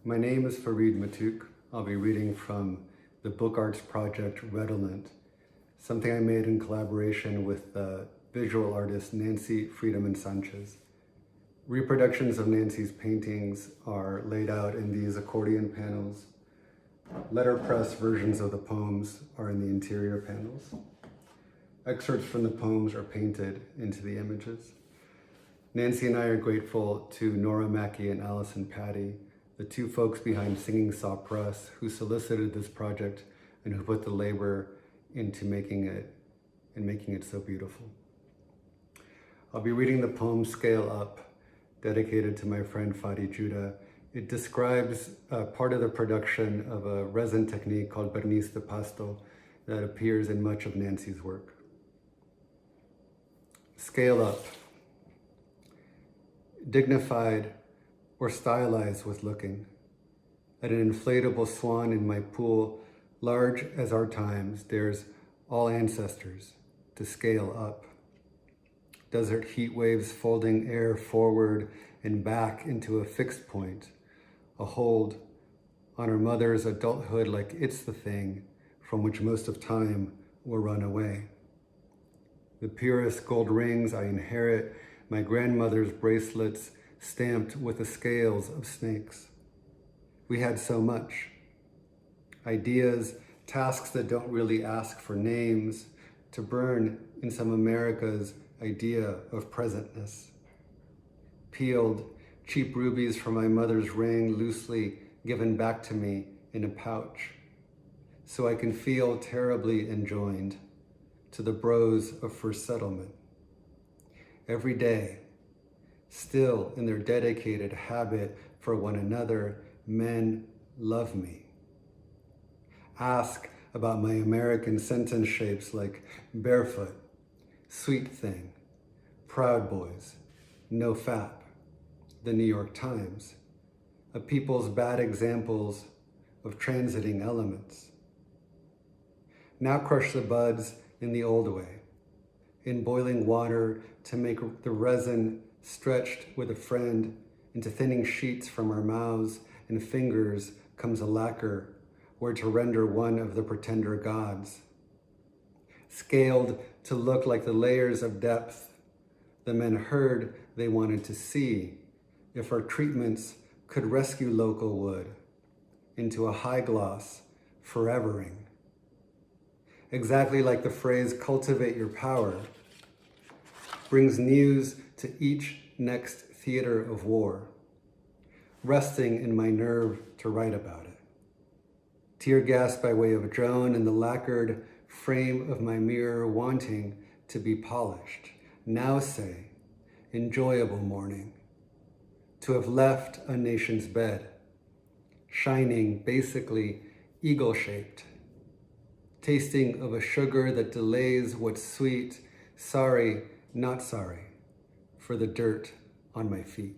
My name is Farid Matuk. I'll be reading from the book arts project Redolent, something I made in collaboration with visual artist Nancy Friedemann-Sánchez. Reproductions of Nancy's paintings are laid out in these accordion panels. Letterpress versions of the poems are in the interior panels. Excerpts from the poems are painted into the images. Nancy and I are grateful to Nora Mackey and Allison Patty, the two folks behind Singing Saw Press, who solicited this project and who put the labor into making it so beautiful. I'll be reading the poem Scale Up, dedicated to my friend Fadi Judah. It describes part of the production of a resin technique called verniz de pasto that appears in much of Nancy's work. Scale up. Dignified or stylized with looking at an inflatable swan in my pool, large as our times, dares all ancestors to scale up. Desert heat waves folding air forward and back into a fixed point, a hold on our mother's adulthood like it's the thing from which most of time will run away. The purest gold rings I inherit, my grandmother's bracelets stamped with the scales of snakes. We had so much. Ideas, tasks that don't really ask for names, to burn in some America's idea of presentness. Peeled, cheap rubies from my mother's ring loosely given back to me in a pouch, so I can feel terribly enjoined to the bros of first settlement. Every day, still in their dedicated habit for one another, men love me. Ask about my American sentence shapes like barefoot, sweet thing, Proud Boys, no fap, the New York Times, a people's bad examples of transiting elements. Now crush the buds in the old way, in boiling water to make the resin stretched with a friend into thinning sheets from our mouths and fingers comes a lacquer where to render one of the pretender gods. Scaled to look like the layers of depth the men heard they wanted to see if our treatments could rescue local wood into a high gloss forevering. Exactly like the phrase cultivate your power brings news to each next theater of war, resting in my nerve to write about it. Tear gas by way of drone in the lacquered frame of my mirror wanting to be polished. Now say, enjoyable morning, to have left a nation's bed, shining basically eagle-shaped, tasting of a sugar that delays what's sweet, sorry, not sorry, for the dirt on my feet.